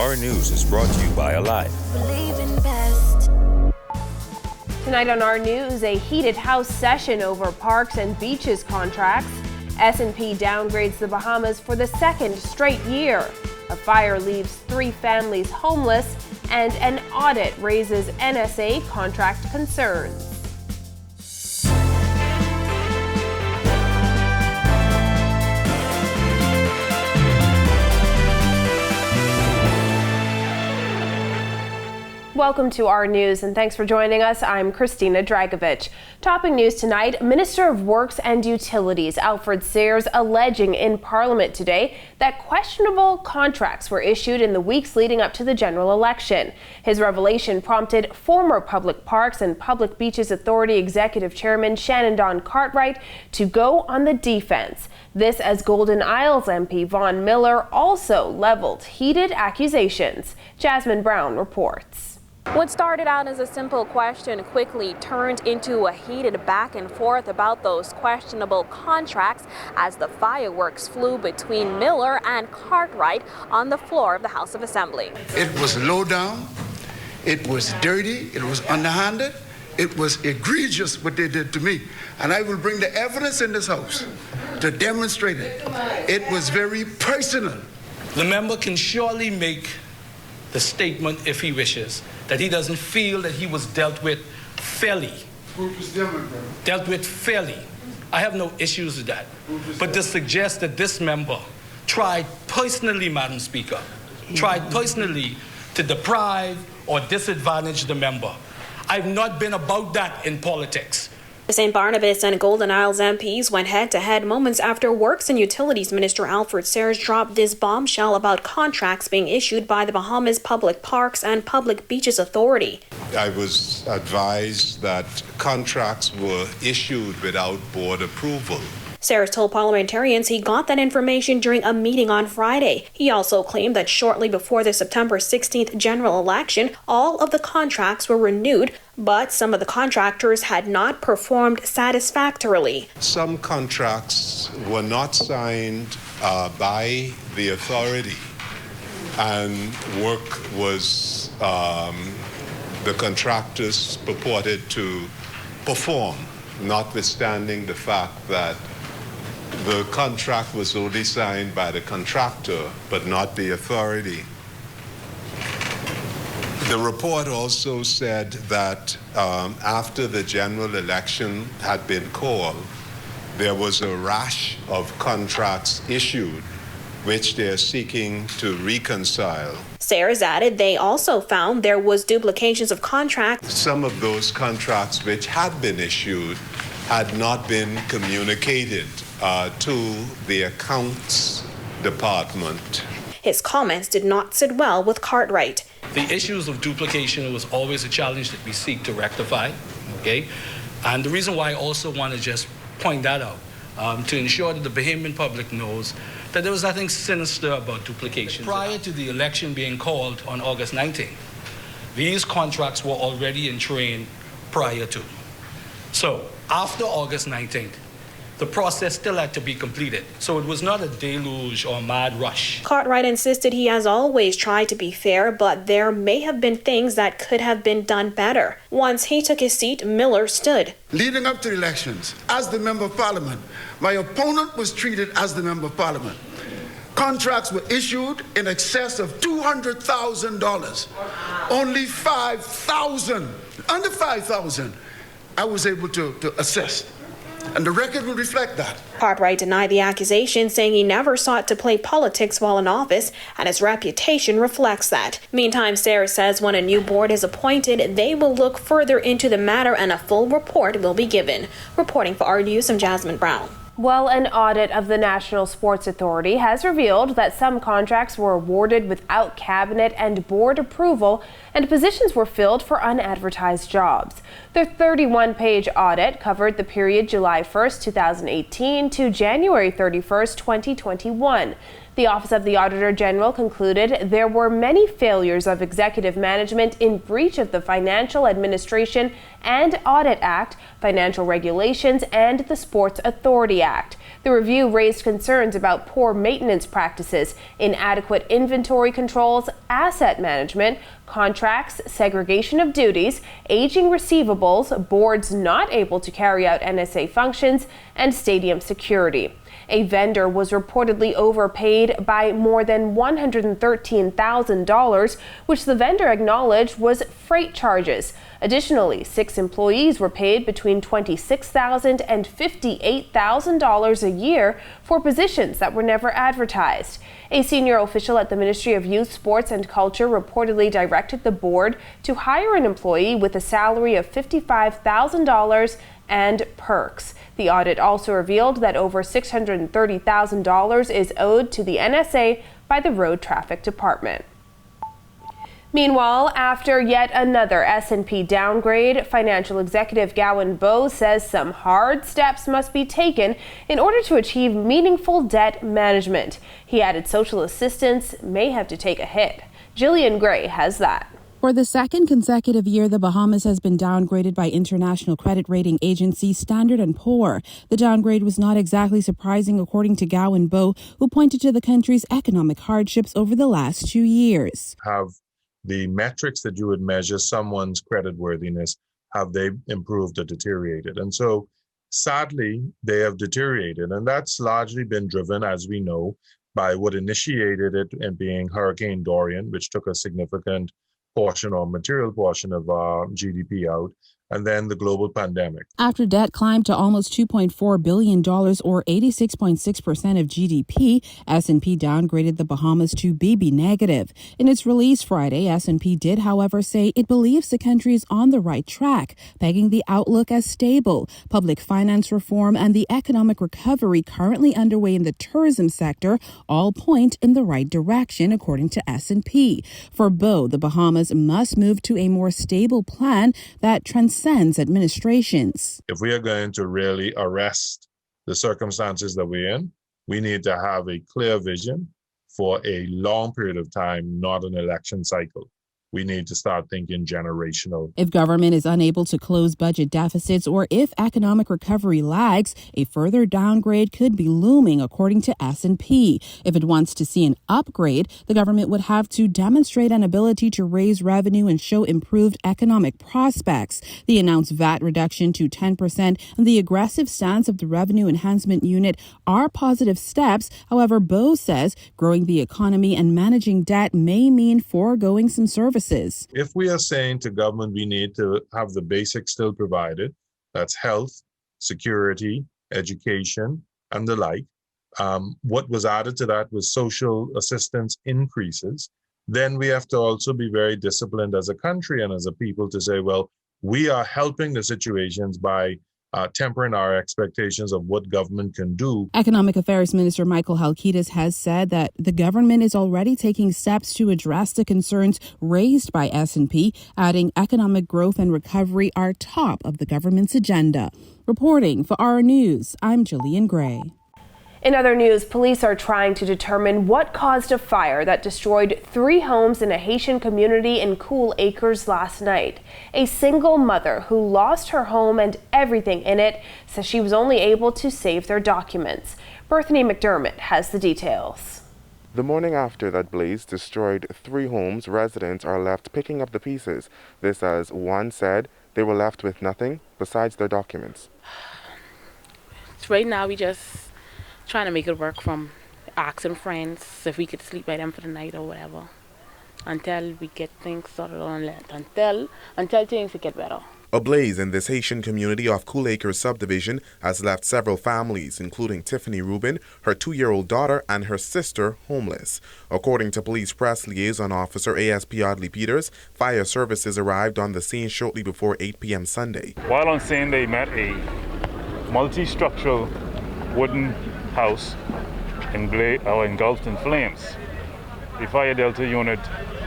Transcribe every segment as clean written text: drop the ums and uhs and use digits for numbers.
Our News is brought to you by Alive. Believe in best. Tonight on Our News, a heated House session over parks and beaches contracts. S&P downgrades the Bahamas for the second straight year. A fire leaves 3 families homeless, and an audit raises NSA contract concerns. Welcome to Our News, and thanks for joining us. I'm Christina Dragovich. Topping news tonight, Minister of Works and Utilities Alfred Sayers alleging in Parliament today that questionable contracts were issued in the weeks leading up to the general election. His revelation prompted former Public Parks and Public Beaches Authority Executive Chairman Shannon Don Cartwright to go on the defense. This as Golden Isles MP Vaughn Miller also leveled heated accusations. Jasmine Brown reports. What started out as a simple question quickly turned into a heated back and forth about those questionable contracts as the fireworks flew between Miller and Cartwright on the floor of the House of Assembly. It was low down, it was dirty, it was underhanded, it was egregious what they did to me. And I will bring the evidence in this House to demonstrate it. It was very personal. The member can surely make the statement, if he wishes, that he doesn't feel that he was dealt with fairly. Dealt with fairly. I have no issues with that. But to suggest that this member tried personally, Madam Speaker, tried personally to deprive or disadvantage the member. I've not been about that in politics. The St. Barnabas and Golden Isles MPs went head-to-head moments after Works and Utilities Minister Alfred Sayers dropped this bombshell about contracts being issued by the Bahamas Public Parks and Public Beaches Authority. I was advised that contracts were issued without board approval. Sayers told parliamentarians he got that information during a meeting on Friday. He also claimed that shortly before the September 16th general election, all of the contracts were renewed, but some of the contractors had not performed satisfactorily. Some contracts were not signed by the authority, and work was the contractors purported to perform, notwithstanding the fact that the contract was only signed by the contractor, but not the authority. The report also said that after the general election had been called, there was a rash of contracts issued, which they're seeking to reconcile. Sayers added they also found there was duplications of contracts. Some of those contracts which had been issued had not been communicated to the accounts department. His comments did not sit well with Cartwright. The issues of duplication was always a challenge that we seek to rectify, okay? And the reason why I also want to just point that out, to ensure that the Bahamian public knows that there was nothing sinister about duplication. Prior to the election being called on August 19th, these contracts were already in train prior to. So after August 19th, the process still had to be completed. So it was not a deluge or mad rush. Cartwright insisted he has always tried to be fair, but there may have been things that could have been done better. Once he took his seat, Miller stood. Leading up to the elections, as the Member of Parliament, my opponent was treated as the Member of Parliament. Contracts were issued in excess of $200,000. Only 5,000, under 5,000, I was able to assist. And the record will reflect that. Cartwright denied the accusation, saying he never sought to play politics while in office, and his reputation reflects that. Meantime, Sayers says when a new board is appointed, they will look further into the matter and a full report will be given. Reporting for Our News, I'm Jasmine Brown. Well, an audit of the National Sports Authority has revealed that some contracts were awarded without cabinet and board approval, and positions were filled for unadvertised jobs. The 31-page audit covered the period July 1st, 2018 to January 31st, 2021. The Office of the Auditor General concluded there were many failures of executive management in breach of the Financial Administration and Audit Act, Financial Regulations, and the Sports Authority Act. The review raised concerns about poor maintenance practices, inadequate inventory controls, asset management, contracts, segregation of duties, aging receivables, boards not able to carry out NSA functions, and stadium security. A vendor was reportedly overpaid by more than $113,000, which the vendor acknowledged was freight charges. Additionally, 6 employees were paid between $26,000 and $58,000 a year for positions that were never advertised. A senior official at the Ministry of Youth, Sports and Culture reportedly directed the board to hire an employee with a salary of $55,000 and perks. The audit also revealed that over $630,000 is owed to the NSA by the Road Traffic Department. Meanwhile, after yet another S&P downgrade, financial executive Gowan Bowe says some hard steps must be taken in order to achieve meaningful debt management. He added social assistance may have to take a hit. Jillian Gray has that. For the second consecutive year, the Bahamas has been downgraded by international credit rating agency Standard & Poor. The downgrade was not exactly surprising, according to Gowan Bowe, who pointed to the country's economic hardships over the last 2 years. Have the metrics that you would measure someone's creditworthiness, have they improved or deteriorated? And so, sadly, they have deteriorated. And that's largely been driven, as we know, by what initiated it in being Hurricane Dorian, which took a significant portion or material portion of our GDP out, and then the global pandemic. After debt climbed to almost $2.4 billion or 86.6% of GDP, S&P downgraded the Bahamas to BB negative. In its release Friday, S&P did, however, say it believes the country is on the right track, pegging the outlook as stable. Public finance reform and the economic recovery currently underway in the tourism sector all point in the right direction, according to S&P. For Bowe, the Bahamas must move to a more stable plan that transcends administrations. If we are going to really arrest the circumstances that we're in, we need to have a clear vision for a long period of time, not an election cycle. We need to start thinking generational. If government is unable to close budget deficits or if economic recovery lags, a further downgrade could be looming, according to S&P. If it wants to see an upgrade, the government would have to demonstrate an ability to raise revenue and show improved economic prospects. The announced VAT reduction to 10% and the aggressive stance of the Revenue Enhancement Unit are positive steps. However, Bowe says growing the economy and managing debt may mean foregoing some services. If we are saying to government we need to have the basics still provided, that's health, security, education, and the like, what was added to that was social assistance increases, then we have to also be very disciplined as a country and as a people to say, well, we are helping the situations by tempering our expectations of what government can do. Economic Affairs Minister Michael Halkitis has said that the government is already taking steps to address the concerns raised by S&P, adding economic growth and recovery are top of the government's agenda. Reporting for our News, I'm Jillian Gray. In other news, police are trying to determine what caused a fire that destroyed 3 homes in a Haitian community in Cool Acres last night. A single mother who lost her home and everything in it says she was only able to save their documents. Bethany McDermott has the details. The morning after that blaze destroyed 3 homes, residents are left picking up the pieces. This, as one said, they were left with nothing besides their documents. Right now we just trying to make it work, from asking friends if we could sleep by them for the night or whatever, until we get things sorted on, until things get better. A blaze in this Haitian community of Cool Acres subdivision has left several families, including Tiffany Rubin, her 2-year-old daughter, and her sister, homeless. According to police press liaison officer ASP Audley Peters, fire services arrived on the scene shortly before 8 p.m. Sunday. While on scene, they met a multi-structural wooden house engulfed in flames. The fire delta unit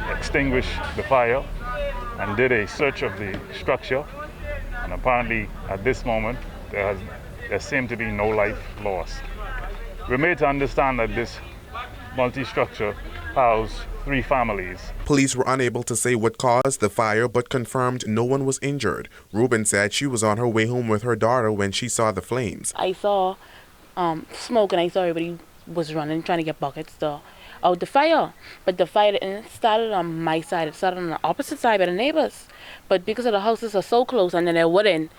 extinguished the fire and did a search of the structure, and apparently at this moment there seemed to be no life lost. We're made to understand that this multi-structure housed 3 families. Police were unable to say what caused the fire, but confirmed no one was injured. Rubin said she was on her way home with her daughter when she saw the flames. I saw smoke, and I saw everybody was running, trying to get buckets out the fire. But the fire didn't start on my side, it started on the opposite side by the neighbors. But because of the houses are so close and then they're wooden,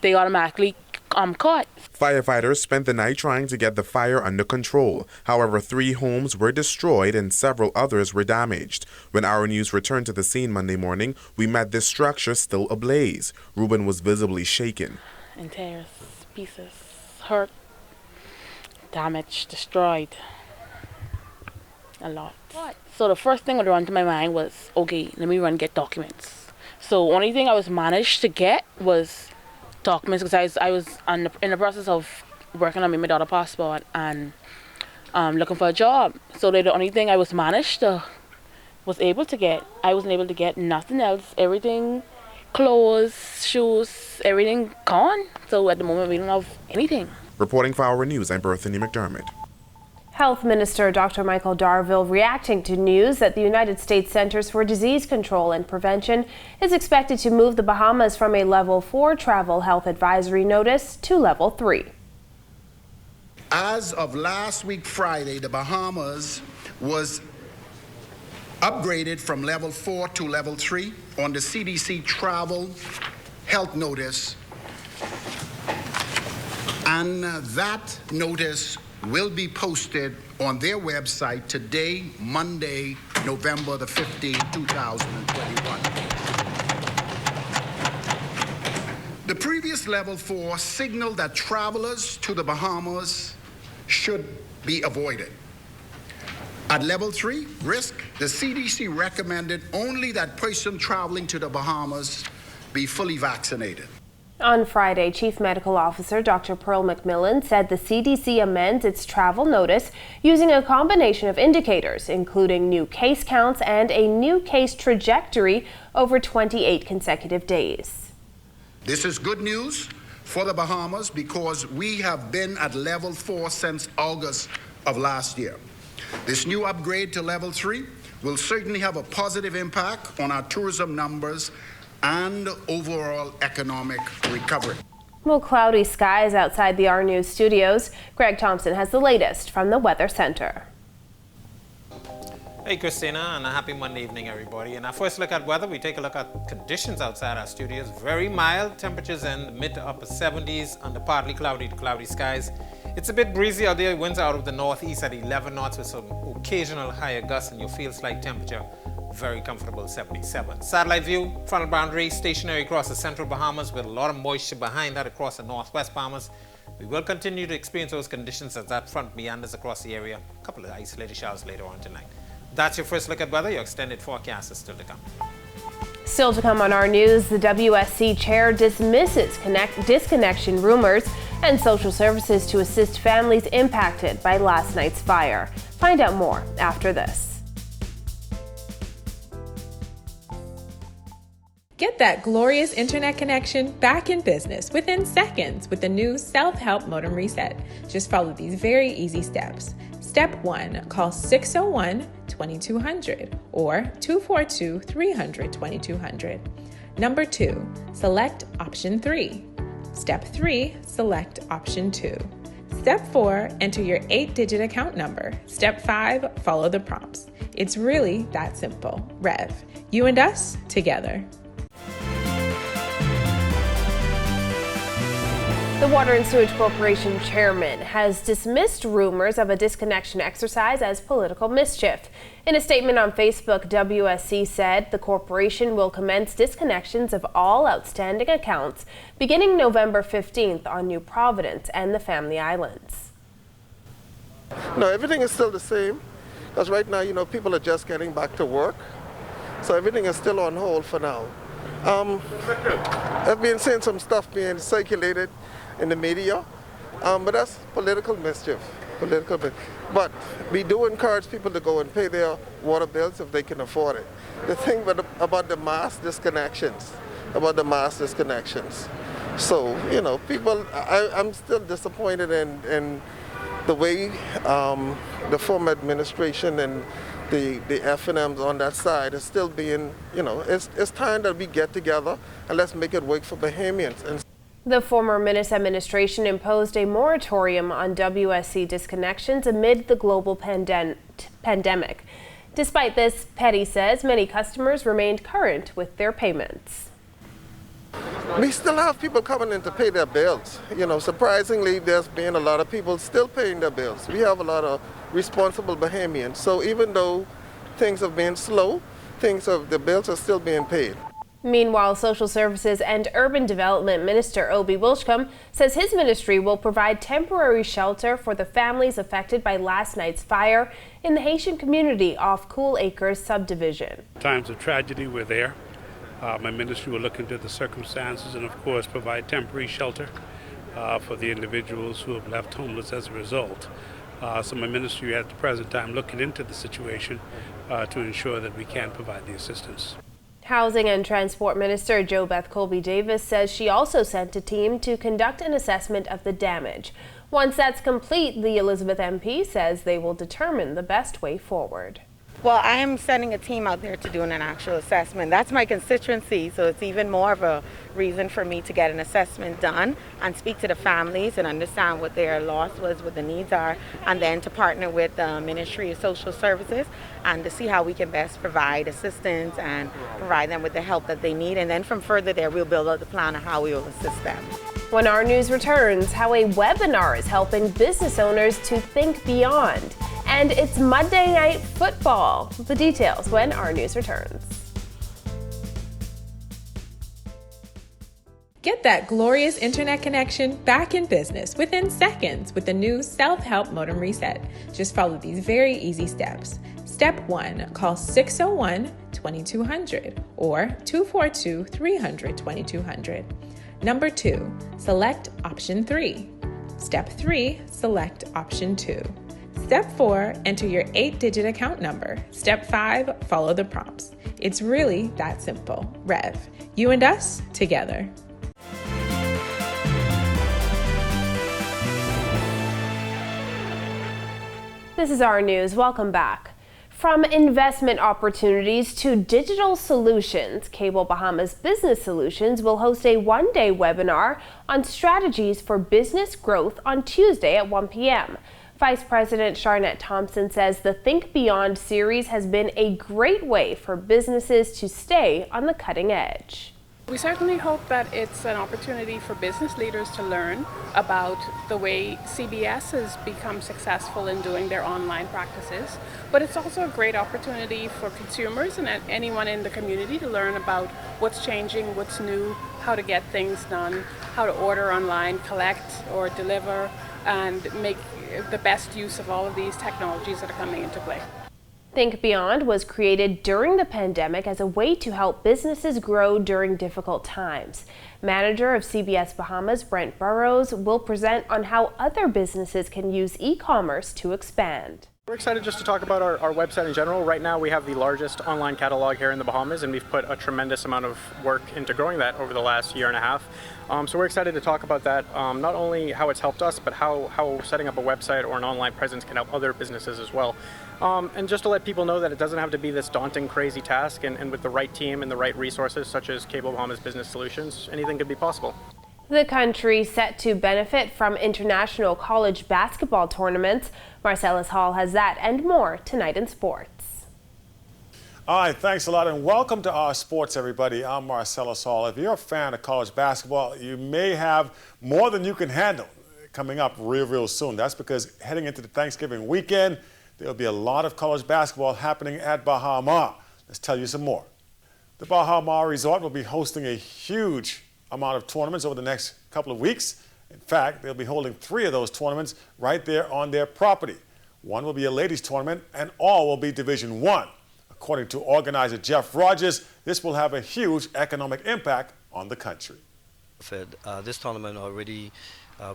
they automatically caught. Firefighters spent the night trying to get the fire under control. However, 3 homes were destroyed and several others were damaged. When our news returned to the scene Monday morning, we met this structure still ablaze. Ruben was visibly shaken. In tears, pieces, hurt, damaged, destroyed. A lot. So the first thing that run to my mind was, okay, let me run get documents. So only thing I was managed to get was documents, because I was in the process of working on my daughter's passport and looking for a job. So the only thing I was able to get. I wasn't able to get nothing else. Everything, clothes, shoes, everything gone. So at the moment we don't have anything. Reporting for Our News, I'm Berthany McDermott. Health Minister Dr. Michael Darville reacting to news that the United States Centers for Disease Control and Prevention is expected to move the Bahamas from a Level 4 travel health advisory notice to Level 3. As of last week Friday, the Bahamas was upgraded from Level 4 to Level 3 on the CDC travel health notice, and that notice will be posted on their website today, Monday, November the 15th, 2021. The previous Level 4 signaled that travelers to the Bahamas should be avoided. At Level 3, risk, the CDC recommended only that person traveling to the Bahamas be fully vaccinated. On Friday, Chief Medical Officer Dr. Pearl McMillan said the CDC amends its travel notice using a combination of indicators, including new case counts and a new case trajectory over 28 consecutive days. This is good news for the Bahamas because we have been at Level 4 since August of last year. This new upgrade to Level 3 will certainly have a positive impact on our tourism numbers and overall economic recovery. Well, cloudy skies outside the Our News studios. Greg Thompson has the latest from the Weather Center. Hey Christina, and a happy Monday evening everybody. In our first look at weather, we take a look at conditions outside our studios. Very mild temperatures in the mid to upper 70s under partly cloudy to cloudy skies. It's a bit breezy out there. Winds out of the northeast at 11 knots with some occasional higher gusts, and your field slight temperature very comfortable 77. Satellite view, frontal boundary stationary across the central Bahamas with a lot of moisture behind that across the northwest Bahamas. We will continue to experience those conditions as that front meanders across the area. A couple of isolated showers later on tonight. That's your first look at weather. Your extended forecast is still to come. Still to come on Our News, the WSC chair dismisses disconnection rumors and social services to assist families impacted by last night's fire. Find out more after this. Get that glorious internet connection back in business within seconds with the new self-help modem reset. Just follow these very easy steps. Step 1, call 601-2200 or 242-300-2200. Number 2, select option 3. Step 3, select option 2. Step 4, enter your 8-digit account number. Step 5, follow the prompts. It's really that simple. Rev, you and us together. The Water and Sewage Corporation chairman has dismissed rumors of a disconnection exercise as political mischief. In a statement on Facebook, WSC said the corporation will commence disconnections of all outstanding accounts beginning November 15th on New Providence and the Family Islands. No, everything is still the same because right now, people are just getting back to work. So everything is still on hold for now. I've been seeing some stuff being circulated in the media, but that's political mischief. But we do encourage people to go and pay their water bills if they can afford it. The thing about the mass disconnections, So, people, I'm still disappointed in the way the former administration and the F&Ms on that side is still being, it's time that we get together and let's make it work for Bahamians. The former Minnis administration imposed a moratorium on WSC disconnections amid the global pandemic. Despite this, Petty says many customers remained current with their payments. We still have people coming in to pay their bills. You know, surprisingly, there's been a lot of people still paying their bills. We have a lot of responsible Bahamians. So even though things have been slow, the bills are still being paid. Meanwhile, Social Services and Urban Development Minister Obi Wilshcombe says his ministry will provide temporary shelter for the families affected by last night's fire in the Haitian community off Cool Acres subdivision. Times of tragedy were there. My ministry will look into the circumstances and, of course, provide temporary shelter for the individuals who have left homeless as a result. So my ministry at the present time looking into the situation to ensure that we can provide the assistance. Housing and Transport Minister Jo Beth Colby Davis says she also sent a team to conduct an assessment of the damage. Once that's complete, the Elizabeth MP says they will determine the best way forward. Well, I am sending a team out there to do an actual assessment. That's my constituency, so it's even more of a reason for me to get an assessment done and speak to the families and understand what their loss was, what the needs are, and then to partner with the Ministry of Social Services and to see how we can best provide assistance and provide them with the help that they need. And then from further there, we'll build out the plan of how we will assist them. When our news returns, how a webinar is helping business owners to think beyond. And it's Monday Night Football. The details when our news returns. Get that glorious internet connection back in business within seconds with the new self-help modem reset. Just follow these very easy steps. Step 1, call 601-2200 or 242-300-2200. Number 2, select option 3. Step 3, select option 2. Step 4, enter your 8-digit account number. Step 5, follow the prompts. It's really that simple. Rev, you and us together. This is our news. Welcome back. From investment opportunities to digital solutions, Cable Bahamas Business Solutions will host a one-day webinar on strategies for business growth on Tuesday at 1 p.m. Vice President Charnette Thompson says the Think Beyond series has been a great way for businesses to stay on the cutting edge. We certainly hope that it's an opportunity for business leaders to learn about the way CBS has become successful in doing their online practices, but it's also a great opportunity for consumers and anyone in the community to learn about what's changing, what's new, how to get things done, how to order online, collect or deliver, and make the best use of all of these technologies that are coming into play. Think Beyond was created during the pandemic as a way to help businesses grow during difficult times. Manager of CBS Bahamas, Brent Burrows, will present on how other businesses can use e-commerce to expand. We're excited just to talk about our website in general. Right now we have the largest online catalog here in the Bahamas, and we've put a tremendous amount of work into growing that over the last year and a half. So we're excited to talk about that, not only how it's helped us, but how setting up a website or an online presence can help other businesses as well. And just to let people know that it doesn't have to be this daunting, crazy task, and with the right team and the right resources, such as Cable Bahamas Business Solutions, anything could be possible. The country set to benefit from international college basketball tournaments. Marcellus Hall has that and more tonight in sports. All right, thanks a lot and welcome to our sports, everybody. I'm Marcellus Hall. If you're a fan of college basketball, you may have more than you can handle coming up real soon. That's because heading into the Thanksgiving weekend, there'll be a lot of college basketball happening at Baha Ma. Let's tell you some more. The Baha Ma Resort will be hosting a huge amount of tournaments over the next couple of weeks. In fact, they'll be holding 3 of those tournaments right there on their property. One will be a ladies tournament and all will be Division I. According to organizer Jeff Rogers, this will have a huge economic impact on the country. This tournament already,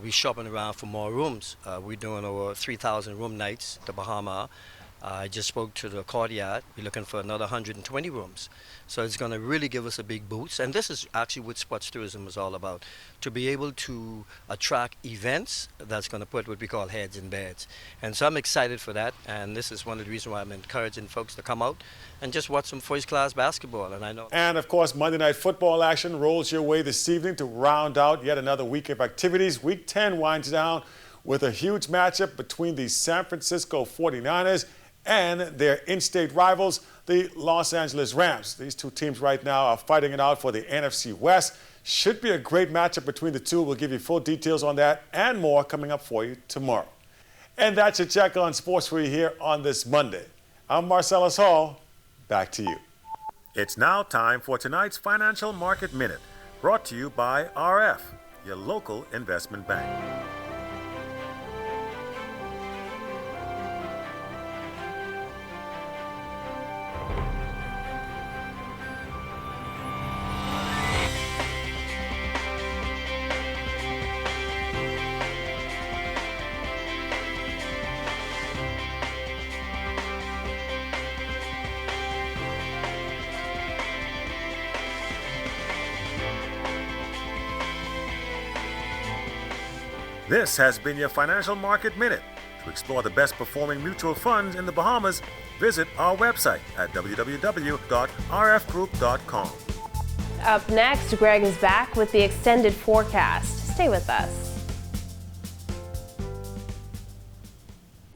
we're shopping around for more rooms. We're doing over 3,000 room nights at the Baha Ma. I just spoke to the courtyard. We're looking for another 120 rooms. So it's going to really give us a big boost. And this is actually what sports tourism is all about, to be able to attract events that's going to put what we call heads in beds. And so I'm excited for that. And this is one of the reasons why I'm encouraging folks to come out and just watch some first-class basketball. And I know. And of course, Monday Night Football action rolls your way this evening to round out yet another week of activities. Week 10 winds down with a huge matchup between the San Francisco 49ers and their in-state rivals, the Los Angeles Rams. These two teams right now are fighting it out for the NFC West. Should be a great matchup between the two. We'll give you full details on that and more coming up for you tomorrow. And that's your check on sports for you here on this Monday. I'm Marcellus Hall. Back to you. It's now time for tonight's Financial Market Minute, brought to you by RF, your local investment bank. This has been your Financial Market Minute. To explore the best performing mutual funds in the Bahamas, visit our website at www.rfgroup.com. Up next, Greg is back with the extended forecast. Stay with us.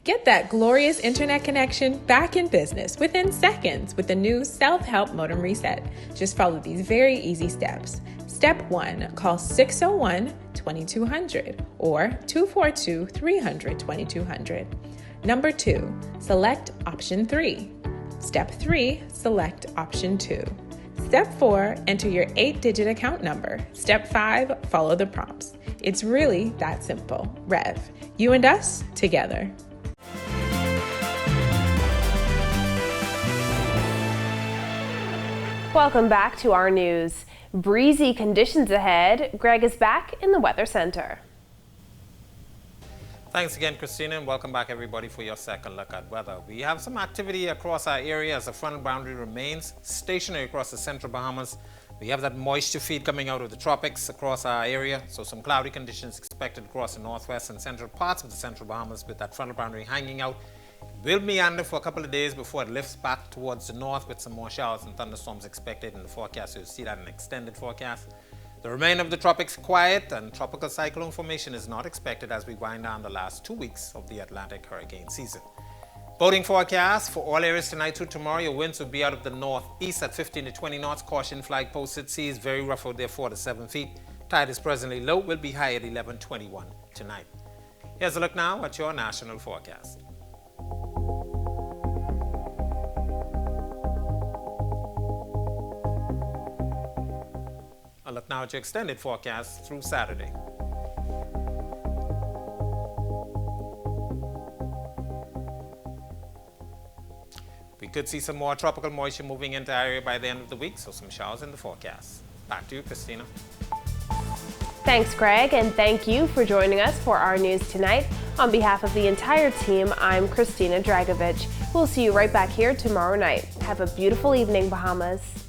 Get that glorious internet connection back in business within seconds with the new self-help modem reset. Just follow these very easy steps. Step 1, call 601-2200 or 242-300-2200. Number 2, select option 3. Step 3, select option 2. Step 4, enter your 8-digit account number. Step 5, follow the prompts. It's really that simple. Rev, you and us together. Welcome back to our news. Breezy conditions ahead. Greg is back in the Weather Center. Thanks again, Christina, and welcome back, everybody, for your second look at weather. We have some activity across our area as the frontal boundary remains stationary across the central Bahamas. We have that moisture feed coming out of the tropics across our area, so some cloudy conditions expected across the northwest and central parts of the central Bahamas with that frontal boundary hanging out. Will meander for a couple of days before it lifts back towards the north with some more showers and thunderstorms expected in the forecast. You'll see that in an extended forecast. The remainder of the tropics quiet, and tropical cyclone formation is not expected as we wind down the last 2 weeks of the Atlantic hurricane season. Boating forecast for all areas tonight through tomorrow. Your winds will be out of the northeast at 15 to 20 knots. Caution flag posted. Seas very rough out there, 4 to 7 feet. Tide is presently low. Will be high at 11:21 tonight. Here's a look now at your national forecast. A look now at your extended forecast through Saturday. We could see some more tropical moisture moving into our area by the end of the week, so some showers in the forecast. Back to you, Christina. Thanks, Greg, and thank you for joining us for our news tonight. On behalf of the entire team, I'm Christina Dragovich. We'll see you right back here tomorrow night. Have a beautiful evening, Bahamas.